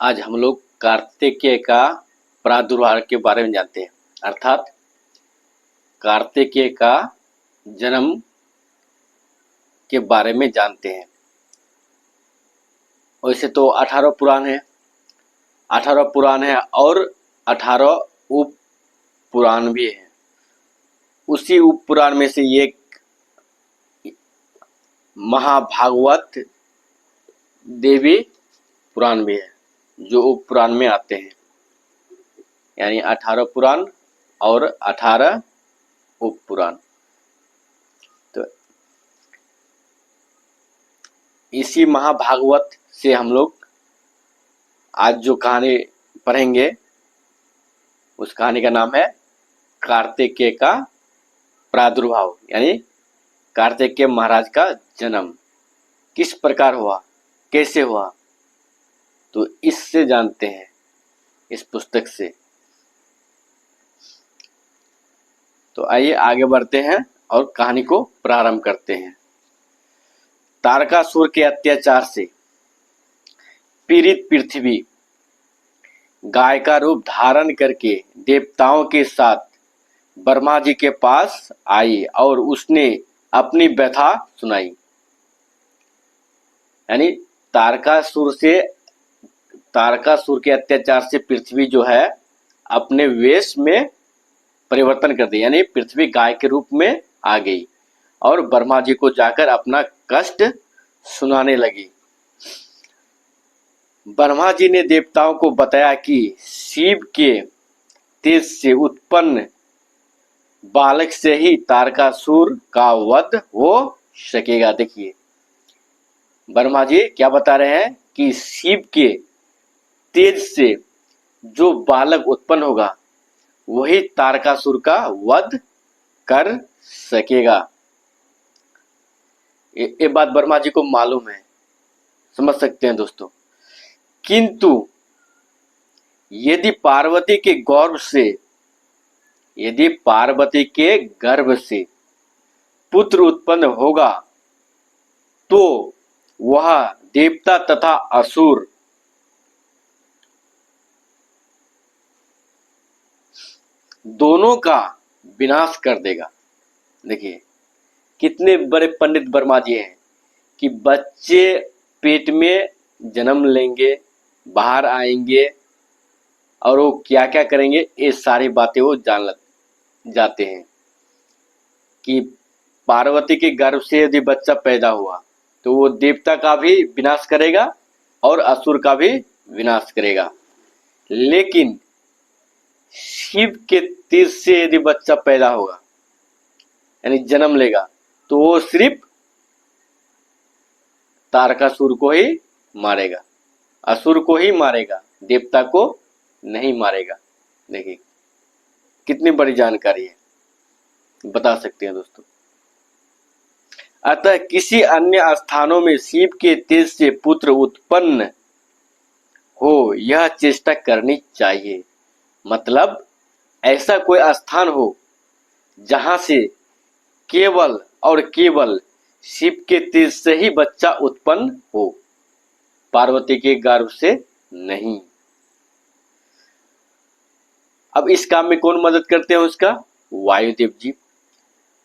आज हम लोग कार्तिकेय का प्रादुर्भाव के बारे में जानते हैं, अर्थात कार्तिकेय का जन्म के बारे में जानते हैं। वैसे तो 18 पुराण है, 18 पुराण है और 18 उप पुराण भी है। उसी उप पुराण में से एक महाभागवत देवी पुराण भी है, जो उप पुराण में आते हैं। यानी 18 पुराण और 18 उप पुराण। तो इसी महाभागवत से हम लोग आज जो कहानी पढ़ेंगे, उस कहानी का नाम है कार्तिकेय का प्रादुर्भाव, यानी कार्तिकेय महाराज का जन्म किस प्रकार हुआ, कैसे हुआ, तो इससे जानते हैं, इस पुस्तक से। तो आइए आगे बढ़ते हैं और कहानी को प्रारंभ करते हैं। तारकासुर के अत्याचार से पीड़ित पृथ्वी गाय का रूप धारण करके देवताओं के साथ ब्रह्मा जी के पास आई और उसने अपनी व्यथा सुनाई। यानी तारकासुर के अत्याचार से पृथ्वी जो है अपने वेश में परिवर्तन कर दिया, यानी पृथ्वी गाय के रूप में आ गई और ब्रह्मा जी को जाकर अपना कष्ट सुनाने लगी। ब्रह्मा जी ने देवताओं को बताया कि शिव के तेज से उत्पन्न बालक से ही तारकासुर का वध हो सकेगा। देखिए ब्रह्मा जी क्या बता रहे हैं कि शिव के तेज से जो बालक उत्पन्न होगा वही तारकासुर का वध कर सकेगा। ये बात ब्रह्मा जी को मालूम है, समझ सकते हैं दोस्तों। किंतु यदि पार्वती के गर्भ से पुत्र उत्पन्न होगा तो वह देवता तथा असुर दोनों का विनाश कर देगा। देखिए कितने बड़े पंडित ब्रह्मा जी हैं कि बच्चे पेट में जन्म लेंगे, बाहर आएंगे और वो क्या क्या करेंगे, ये सारी बातें वो जान जाते हैं कि पार्वती के गर्भ से यदि बच्चा पैदा हुआ तो वो देवता का भी विनाश करेगा और असुर का भी विनाश करेगा। लेकिन शिव के तेज से यदि बच्चा पैदा होगा, यानी जन्म लेगा, तो वो सिर्फ तारकासुर को ही मारेगा, असुर को ही मारेगा, देवता को नहीं मारेगा। देखिए कितनी बड़ी जानकारी है, बता सकते हैं दोस्तों। अतः किसी अन्य स्थानों में शिव के तेज से पुत्र उत्पन्न हो, यह चेष्टा करनी चाहिए। मतलब ऐसा कोई स्थान हो जहां से केवल और केवल शिव के तेज से ही बच्चा उत्पन्न हो, पार्वती के गर्भ से नहीं। अब इस काम में कौन मदद करते हैं उसका? वायुदेव जी।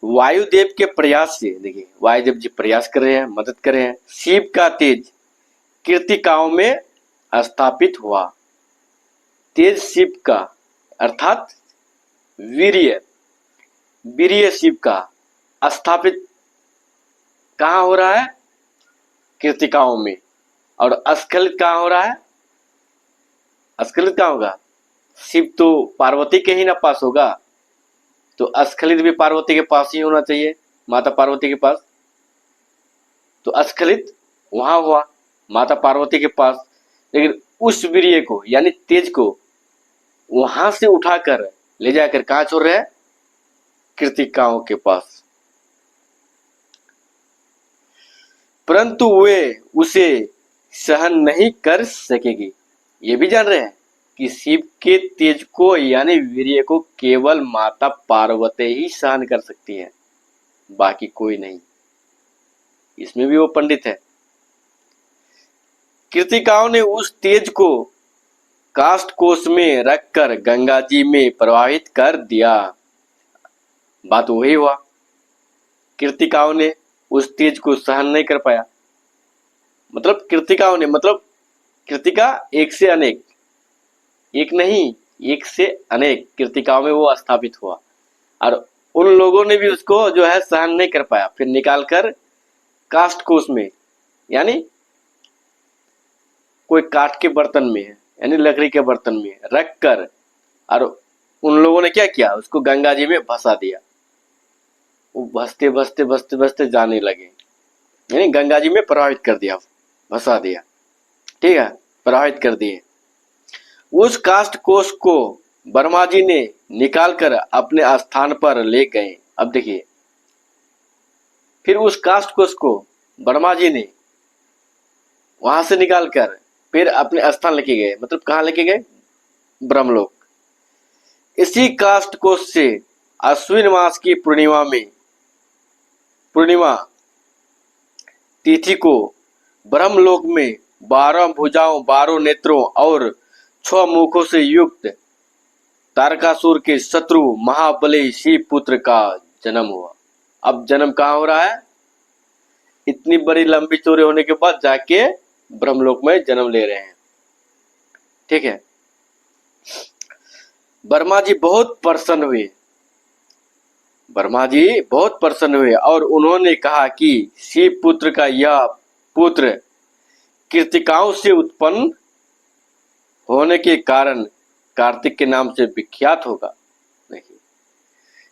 वायुदेव के प्रयास से, देखिए वायुदेव जी प्रयास कर रहे हैं, मदद कर रहे हैं। शिव का तेज कृतिकाओं में स्थापित हुआ। तेज शिव का अर्थात वीर्य शिव का स्थापित कहाँ हो रहा है? कृतिकाओं में। और अस्खलित कहाँ हो रहा है? अस्खलित कहाँ होगा? शिव तो पार्वती के ही ना पास होगा, तो अस्खलित भी पार्वती के पास ही होना चाहिए, माता पार्वती के पास। तो अस्खलित वहां हुआ माता पार्वती के पास, लेकिन उस वीर्य को यानी तेज को वहां से उठाकर ले जाकर कहाँ छोड़ रहे हैं? कृतिकाओं के पास। परंतु वे उसे सहन नहीं कर सकेगी। ये भी जान रहे हैं कि शिव के तेज को यानी वीर्य को केवल माता पार्वती ही सहन कर सकती है, बाकी कोई नहीं। इसमें भी वो पंडित है। कृतिकाओं ने उस तेज को काष्ठ कोष में रखकर गंगा जी में प्रवाहित कर दिया। बात वही हुआ, कृतिकाओं ने उस तेज को सहन नहीं कर पाया। मतलब कृतिकाओं ने, मतलब कृतिका एक से अनेक, एक नहीं एक से अनेक कृतिकाओं में वो स्थापित हुआ, और उन लोगों ने भी उसको जो है सहन नहीं कर पाया, फिर निकालकर काष्ठ कोष में, यानी कोई काठ के बर्तन में, यानी लकड़ी के बर्तन में रख कर, और उन लोगों ने क्या किया, उसको गंगा जी में भसा दिया। वो भसते भसते भसते भसते जाने लगे, यानी गंगा जी में प्रवाहित कर दिया, भसा दिया, ठीक है, प्रवाहित कर दिए। उस काष्ठ कोष को वर्मा जी ने निकालकर अपने स्थान पर ले गए। अब देखिए, फिर उस काष्ठ कोष को वर्मा जी ने वहां से निकालकर फिर अपने स्थान लेके गए। मतलब कहाँ लेके गए, ब्रह्मलोक। इसी काष्ठ कोष से अश्विन मास की पूर्णिमा तिथि को ब्रह्मलोक में 12 भुजाओं, 12 नेत्रों और 6 मुखों से युक्त तारकासुर के शत्रु महाबली शिव पुत्र का जन्म हुआ। अब जन्म कहाँ हो रहा है, इतनी बड़ी लंबी चौड़ी होने के बाद जाके ब्रह्मलोक में जन्म ले रहे हैं, ठीक है। वर्मा जी बहुत प्रसन्न हुए, वर्मा जी बहुत प्रसन्न हुए और उन्होंने कहा कि शिव पुत्र का यह पुत्र कृतिकाओं से उत्पन्न होने के कारण कार्तिक के नाम से विख्यात होगा। देखिए,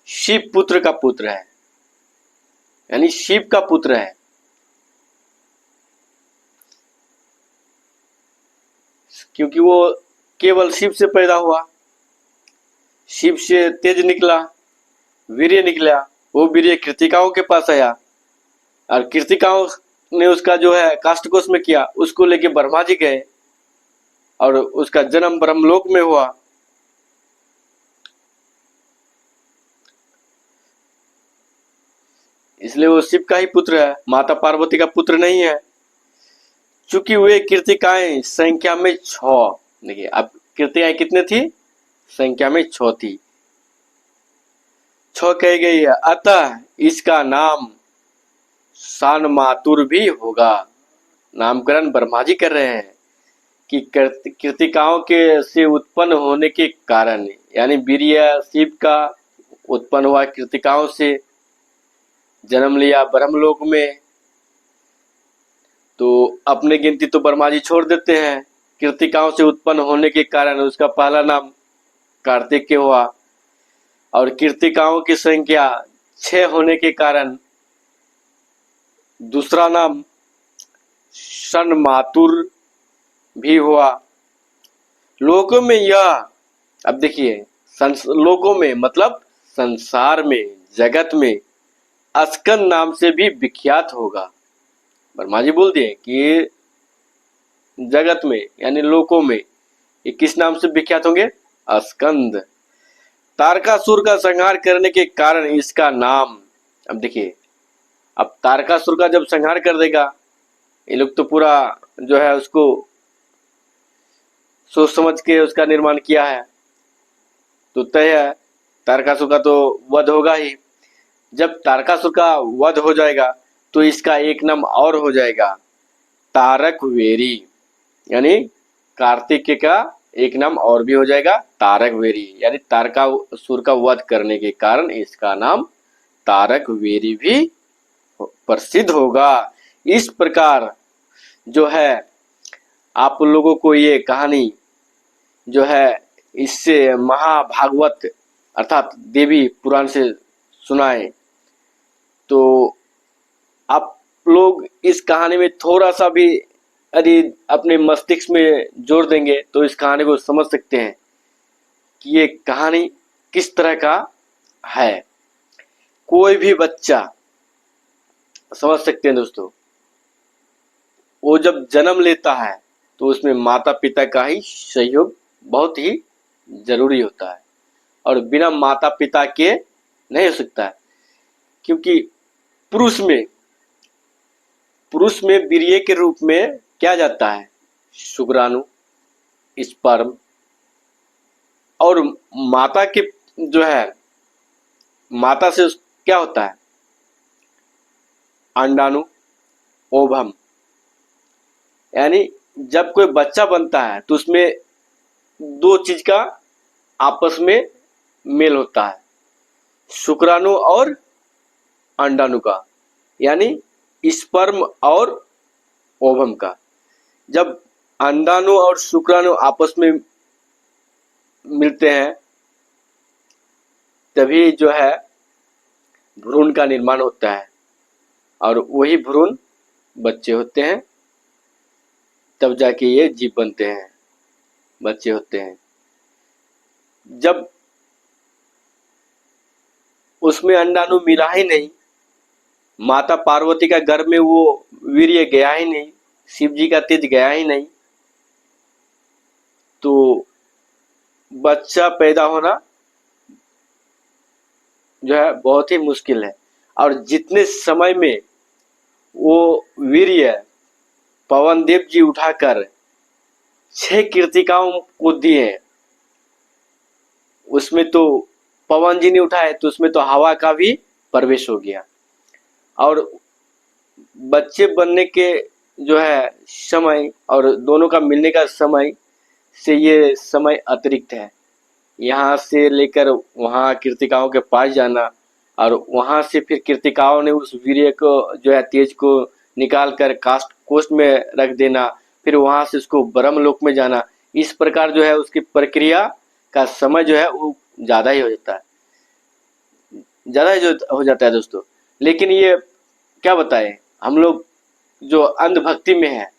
शिव पुत्र का पुत्र है, यानी शिव का पुत्र है, क्योंकि वो केवल शिव से पैदा हुआ, शिव से तेज निकला, वीर्य निकला, वो वीर्य कृतिकाओं के पास आया, और कृतिकाओं ने उसका जो है काष्ठकोष में किया, उसको लेके वर्मा जी गए और उसका जन्म ब्रह्मलोक में हुआ। इसलिए वो शिव का ही पुत्र है, माता पार्वती का पुत्र नहीं है। चूंकि वे कृतिकाएं संख्या में 6, देखिए अब कृतिकाएं कितने थी, संख्या में 6 थी, 6 कही गई है, अतः इसका नाम शानमातुर भी होगा। नामकरण ब्रह्मा जी कर रहे हैं कि कृतिकाओं के से उत्पन्न होने के कारण, यानी वीर्य शिव का उत्पन्न हुआ, कृतिकाओं से जन्म लिया ब्रह्मलोक में, तो अपने गिनती तो ब्रह्मा जी छोड़ देते हैं। कृतिकाओं से उत्पन्न होने के कारण उसका पहला नाम कार्तिक के हुआ, और कृतिकाओं की संख्या 6 होने के कारण दूसरा नाम शानमातुर भी हुआ। लोकों में यह, अब देखिए, लोकों में मतलब संसार में, जगत में स्कंद नाम से भी विख्यात होगा। वर्मा जी बोल दिए कि जगत में यानी लोकों में ये किस नाम से विख्यात होंगे, स्कंद। तारकासुर का संहार करने के कारण इसका नाम, अब देखिए, अब तारकासुर का जब संहार कर देगा, ये लोग तो पूरा जो है उसको सोच समझ के उसका निर्माण किया है, तो तय है तारकासुर का तो वध होगा ही। जब तारकासुर का वध हो जाएगा तो इसका एक नाम और हो जाएगा, तारकवेरी, यानी कार्तिक का एक नाम और भी हो जाएगा तारकवेरी, यानी तारकासुर का वध करने के कारण इसका नाम तारकवेरी भी प्रसिद्ध होगा। इस प्रकार जो है आप लोगों को ये कहानी जो है इससे महाभागवत अर्थात देवी पुराण से सुनाए, तो आप लोग इस कहानी में थोड़ा सा भी यदि अपने मस्तिष्क में जोड़ देंगे तो इस कहानी को समझ सकते हैं कि ये कहानी किस तरह का है। कोई भी बच्चा समझ सकते हैं दोस्तों, वो जब जन्म लेता है तो उसमें माता पिता का ही सहयोग बहुत ही जरूरी होता है, और बिना माता पिता के नहीं हो सकता है, क्योंकि पुरुष में वीर्य के रूप में क्या जाता है, शुक्राणु, स्पर्म, और माता के जो है माता से क्या होता है, अंडाणु, ओवम, यानी जब कोई बच्चा बनता है तो उसमें दो चीज का आपस में मेल होता है, शुक्राणु और अंडाणु का, यानी स्पर्म और ओवम का। जब अंडाणु और शुक्राणु आपस में मिलते हैं तभी जो है भ्रूण का निर्माण होता है और वही भ्रूण बच्चे होते हैं, तब जाके ये जीव बनते हैं, बच्चे होते हैं। जब उसमें अंडाणु मिला ही नहीं, माता पार्वती का गर्भ में वो वीर्य गया ही नहीं, शिव जी का तेज गया ही नहीं, तो बच्चा पैदा होना जो है बहुत ही मुश्किल है। और जितने समय में वो वीर्य पवन देव जी उठाकर 6 कृतिकाओं को दिए, उसमें तो पवन जी ने उठाए तो उसमें तो हवा का भी प्रवेश हो गया। और बच्चे बनने के जो है समय और दोनों का मिलने का समय से ये समय अतिरिक्त है। यहाँ से लेकर वहाँ कृतिकाओं के पास जाना और वहाँ से फिर कृतिकाओं ने उस वीर्य को जो है तेज को निकाल कर काष्ठ कोष्ठ में रख देना, फिर वहाँ से उसको ब्रह्मलोक में जाना, इस प्रकार जो है उसकी प्रक्रिया का समय जो है वो ज़्यादा ही हो जाता है, ज़्यादा ही जो हो जाता है दोस्तों। लेकिन ये क्या बताएं, हम लोग जो अंधभक्ति में है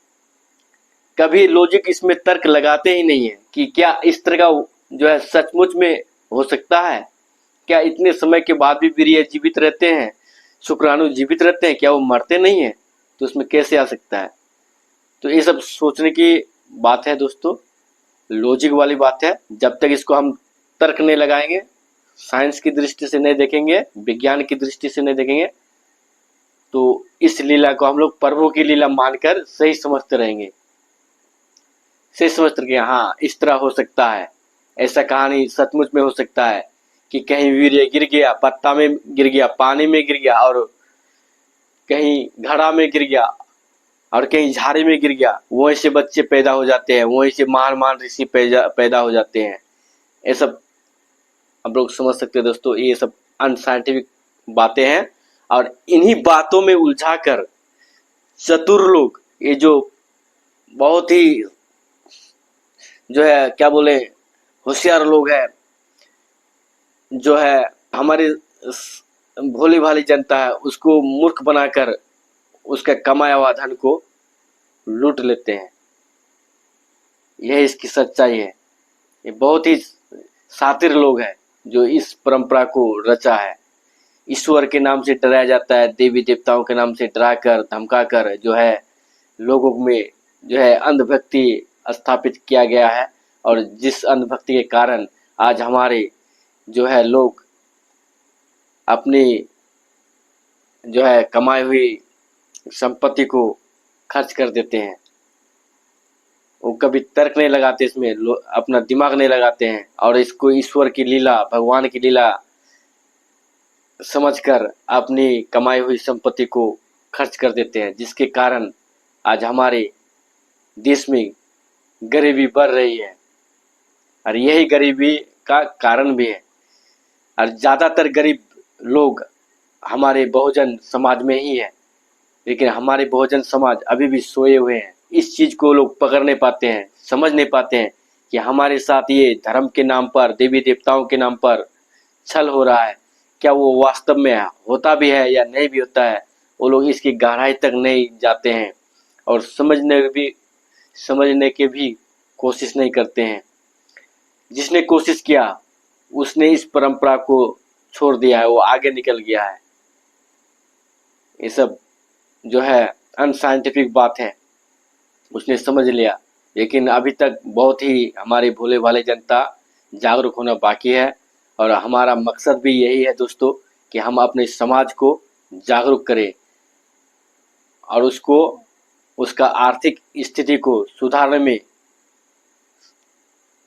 कभी लॉजिक इसमें तर्क लगाते ही नहीं है कि क्या इस तरह का जो है सचमुच में हो सकता है, क्या इतने समय के बाद भी वीर्य जीवित रहते हैं, शुक्राणु जीवित रहते हैं, क्या वो मरते नहीं है, तो उसमें कैसे आ सकता है। तो ये सब सोचने की बात है दोस्तों, लॉजिक वाली बात है। जब तक इसको हम तर्क नहीं लगाएंगे, साइंस की दृष्टि से नहीं देखेंगे, विज्ञान की दृष्टि से नहीं देखेंगे, तो इस लीला को हम लोग प्रभु की लीला मानकर सही समझते रहेंगे, सही समझते रहेंगे हाँ इस तरह हो सकता है, ऐसा कहानी सचमुच में हो सकता है कि कहीं वीर्य गिर गया, पत्ता में गिर गया, पानी में गिर गया, और कहीं घड़ा में गिर गया, और कहीं झाड़ी में गिर गया, वहीं से बच्चे पैदा हो जाते हैं, वहीं से महान महान ऋषि पैदा हो जाते हैं। ये सब आप लोग समझ सकते हैं दोस्तों, ये सब अनसाइंटिफिक बातें हैं। और इन्हीं बातों में उलझाकर चतुर लोग, ये जो बहुत ही जो है क्या बोले होशियार लोग हैं, जो है हमारे भोली भाली जनता है उसको मूर्ख बनाकर उसका कमाया हुआ धन को लूट लेते हैं। यह इसकी सच्चाई है। ये बहुत ही शातिर लोग हैं जो इस परंपरा को रचा है। ईश्वर के नाम से डराया जाता है, देवी देवताओं के नाम से डराकर धमकाकर जो है लोगों में जो है अंधभक्ति स्थापित किया गया है। और जिस अंधभक्ति के कारण आज हमारे जो है लोग अपनी जो है कमाई हुई संपत्ति को खर्च कर देते हैं, वो कभी तर्क नहीं लगाते, इसमें अपना दिमाग नहीं लगाते हैं और इसको ईश्वर की लीला, भगवान की लीला समझकर अपनी कमाई हुई संपत्ति को खर्च कर देते हैं, जिसके कारण आज हमारे देश में गरीबी बढ़ रही है। और यही गरीबी का कारण भी है। और ज़्यादातर गरीब लोग हमारे बहुजन समाज में ही है, लेकिन हमारे बहुजन समाज अभी भी सोए हुए हैं। इस चीज़ को लोग पकड़ नहीं पाते हैं, समझ नहीं पाते हैं कि हमारे साथ ये धर्म के नाम पर, देवी देवताओं के नाम पर छल हो रहा है। क्या वो वास्तव में होता भी है या नहीं भी होता है, वो लोग इसकी गहराई तक नहीं जाते हैं और समझने की भी कोशिश नहीं करते हैं। जिसने कोशिश किया उसने इस परंपरा को छोड़ दिया है, वो आगे निकल गया है। ये सब जो है अनसाइंटिफिक बात है, उसने समझ लिया, लेकिन अभी तक बहुत ही हमारे भोले भाले जनता जागरूक होना बाकी है। और हमारा मकसद भी यही है दोस्तों कि हम अपने समाज को जागरूक करें और उसका आर्थिक स्थिति को सुधारने में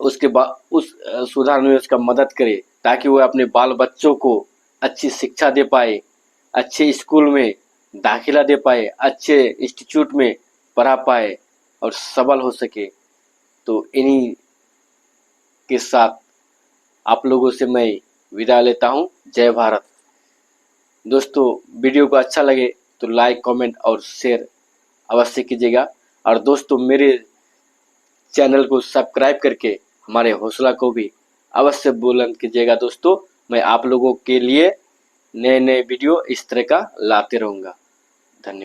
उसके बाद उस सुधार में उसका मदद करे, ताकि वह अपने बाल बच्चों को अच्छी शिक्षा दे पाए, अच्छे स्कूल में दाखिला दे पाए, अच्छे इंस्टीट्यूट में पढ़ा पाए और सबल हो सके। तो इन्हीं के साथ आप लोगों से मैं विदा लेता हूँ। जय भारत। दोस्तों, वीडियो को अच्छा लगे तो लाइक, कमेंट और शेयर अवश्य कीजिएगा। और दोस्तों, मेरे चैनल को सब्सक्राइब करके हमारे हौसला को भी अवश्य बुलंद कीजिएगा। दोस्तों, मैं आप लोगों के लिए नए नए वीडियो इस तरह का लाते रहूँगा।